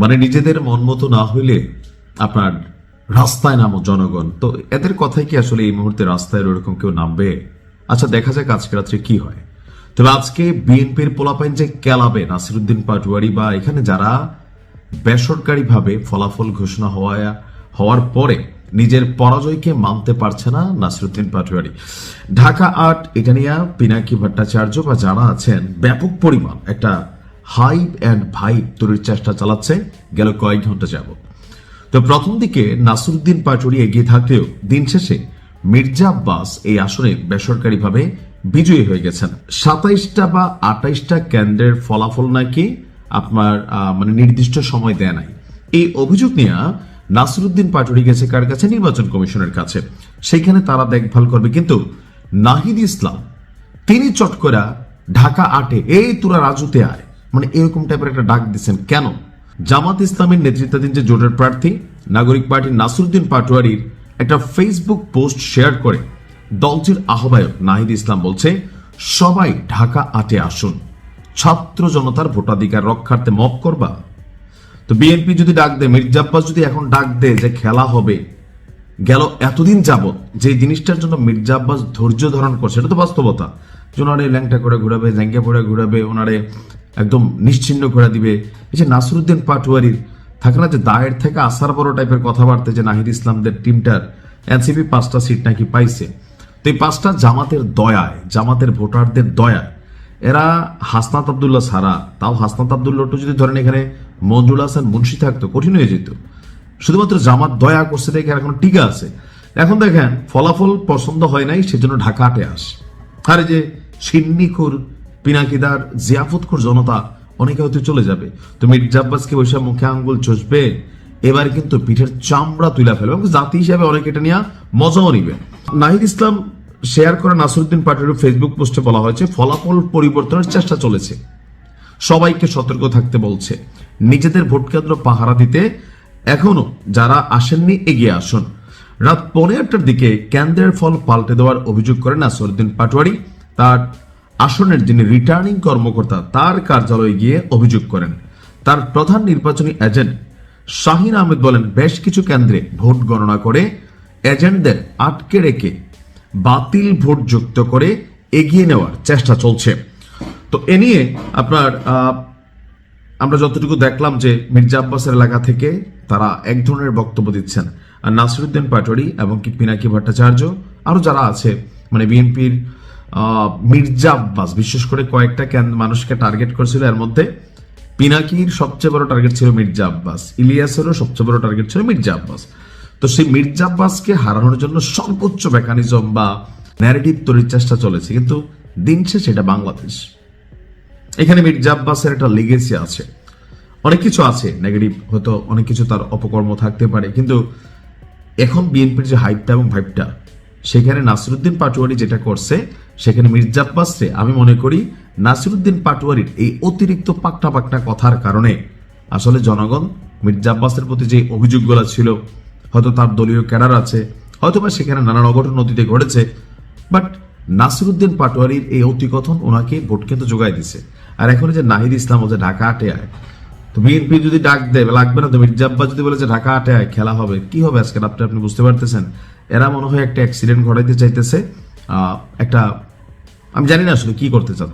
মানে নিজেদের মন মতো না হইলে আপনার রাস্তায় নামো জনগণ। তো এদের কথাই কি আসলে এই মুহূর্তে রাস্তায় ওরকম কেউ নামবে? আচ্ছা, দেখা যাক আজকে রাত্রে কি হয়। তবে আজকে বিএনপির পোলাপাইন যে কেলাবে নাসিরউদ্দিন পাটোয়ারি বা এখানে যারা বেসরকারিভাবে ফলাফল ঘোষণা হওয়ার পরে নিজের পরাজয়কে মানতে পারছে না নাসিরউদ্দিন পাটোয়ারি। ঢাকা ৮ এটা নিয়ে পিনাকি ভট্টাচার্য বা যারা আছেন ব্যাপক পরিমাণ একটা হাইপ অ্যান্ড ভাইব তৈরির চেষ্টা চালাচ্ছে গেল কয়েক ঘন্টা যাবত। তো প্রথম দিকে নাসিরউদ্দিন পাটোয়ারি এগিয়ে থাকলেও দিন শেষে মির্জা আব্বাস এই আসনে বেসরকারিভাবে বিজয়ী হয়ে গেছেন। ২৭টা বা ২৮টা কেন্দ্রের ফলাফল নাকি আপনার মানে নির্দিষ্ট সময় দেয় নাই। এই অভিযোগ নিয়ে নাসিরউদ্দিন পাটোয়ারি গেছে কার কাছে? নির্বাচন কমিশনের কাছে। সেইখানে তারা দেখভাল করবে, কিন্তু নাহিদ ইসলাম তিনি চট করে ঢাকা ৮-এ এই তোরা রাজুতে আয়, মানে এরকম টাইপের একটা ডাক দিচ্ছেন কেন? জামাত ইসলামের নেতৃত্বাধীন যে জোটের প্রার্থী নাগরিক পার্টি নাসিরউদ্দিন পাটোয়ারির একটা ফেসবুক পোস্ট শেয়ার করে দলটির আহ্বায়ক নাহিদ ইসলাম বলছে, সবাই ঢাকা ৮-এ আসুন, ছাত্র জনতার ভোটাধিকার রক্ষার্থে মব করবা। তো বিএনপি যদি ডাক দেয়, মির্জা আব্বাস যদি এখন ডাক দেয় যে খেলা হবে, গেল এতদিন যাবত যে জিনিসটার জন্য মির্জা আব্বাস ধৈর্য ধারণ করছে, এটা তো বাস্তবতা যে ওনারে ল্যাংটা করে ঘুরাবে, জ্যাঙ্গা পড়ে ঘুরাবে, ওনারে একদম নিশ্চিহ্ন করে দিবে। এই যে নাসিরউদ্দিন পাটোয়ারির থাকে না যে দায়ের থেকে আসার বড় টাইপের কথাবার্তা, যে নাহিদ ইসলামদের টিমটার এনসিপি 5টা সিট নাকি পাইছে। তো এই 5টা জামাতের দয়ায়, জামাতের ভোটারদের দয়ায়। এরা হাসনাত আবদুল্লাহ ছাড়া, তাও হাসনাত আবদুল্লাহ যদি ধরেন এখানে মঞ্জুল হাসান মুন্সি থাকতো কঠিন হয়ে যেত। শুধুমাত্র জামাত দয়া করছে দেখে এখন টিকা আছে। এখন দেখেন ফলাফল পছন্দ হয় নাই, সেজন্য ঢাকা ৮-এ আসে। আর এই যে সিন্নিখুর, পিনাকিদার, জিয়াফতখুর জনতা অনেকে হয়তো চলে যাবে। তো মির্জা আব্বাসকে বসে মুখে আঙ্গুল চষবে, এবার কিন্তু পিঠের চামড়া তুলে ফেলবে, এবং জাতি হিসাবে অনেকে এটা নিয়ে মজাও নিবে। নাহিদ ইসলাম শেয়ার করা নাসিরউদ্দিন পাটোয়ারির ফেসবুক পোস্টে বলা হয়েছে, ফলাফল পরিবর্তনের চেষ্টা চলেছে, সবাইকে সতর্ক থাকতে বলছে, নিজেদের ভোট কেন্দ্র পাহারা দিতে এখনো যারা আসেননি এগিয়ে আসুন। রাত ১৫টার দিকে কেন্দ্রের ফল পাল্টে দেওয়ার অভিযোগ করেন নাসিরউদ্দিন পাটোয়ারি। তার আসনের যিনি রিটার্নিং কর্মকর্তা তার কার্যালয়ে গিয়ে অভিযোগ করেন। তার প্রধান নির্বাচনী এজেন্ট শাহিন আহমেদ বলেন, বেশ কিছু কেন্দ্রে ভোট গণনা করে এজেন্টদের আটকে রেখে বাতিল ভোট যুক্ত করে এগিয়ে নেওয়ার চেষ্টা চলছে। তো এ নিয়ে আপনার আমরা যতটুকু দেখলাম যে মির্জা আব্বাসের এলাকা থেকে তারা এক ধরনের বক্তব্য দিচ্ছেন, আর নাসিরউদ্দিন পাটোয়ারি এবং কি পিনাকি ভট্টাচার্য আরো যারা আছে, মানে বিএনপির মির্জা আব্বাস বিশেষ করে কয়েকটা মানুষকে টার্গেট করেছিল। এর মধ্যে পিনাকির সবচেয়ে বড় টার্গেট ছিল মির্জা আব্বাস, ইলিয়াসেরও সবচেয়ে বড় টার্গেট ছিল মির্জা আব্বাস। তো সেই মির্জা আব্বাসকে হারানোর জন্য সর্বোচ্চ মেকানিজম বা ন্যারেটিভ তৈরির চেষ্টা চলেছে, কিন্তু দিন শেষে এটা বাংলাদেশ। এখানে মির্জা আব্বাসের একটা লিগেসি আছে, অনেক কিছু আছে নেগেটিভ, হয়তো অনেক কিছু তার অপকর্ম থাকতে পারে, কিন্তু এখন বিএনপির যে হাইপটা এবং ভাইবটা, সেখানে নাসিরউদ্দিন পাটোয়ারি যেটা করছে, সেখানে মির্জা আব্বাসরে আমি মনে করি নাসিরউদ্দিন পাটোয়ারির এই অতিরিক্ত পাকটা কথার কারণে আসলে জনগণ মির্জা আব্বাসের প্রতি যে অভিযোগগুলো ছিল, হয়তো তার দলীয় ক্যাডার আছে, হয়তো বা সেখানে নানান অঘটন অতীতে ঘটেছে, বাট নাসিরউদ্দিন পাটোয়ারির এই অতিকথন ওনাকে ভোট কিন্তু যোগাই দিছে। আর এখন যে নাহিদ ইসলাম যে ঢাকা ৮-এ আয়, তো বিএনপি যদি ডাক দেয় লাগবে না, তো মির্জা আব্বাস যদি বলে যে ঢাকা 8-এ আয় খেলা হবে, কি হবে আজকে আপনি বুঝতে পারতেছেন। এরা মনে হয় একটা অ্যাক্সিডেন্ট ঘটাইতে চাইতেছে, একটা আমি জানি না আসলে কি করতে চান।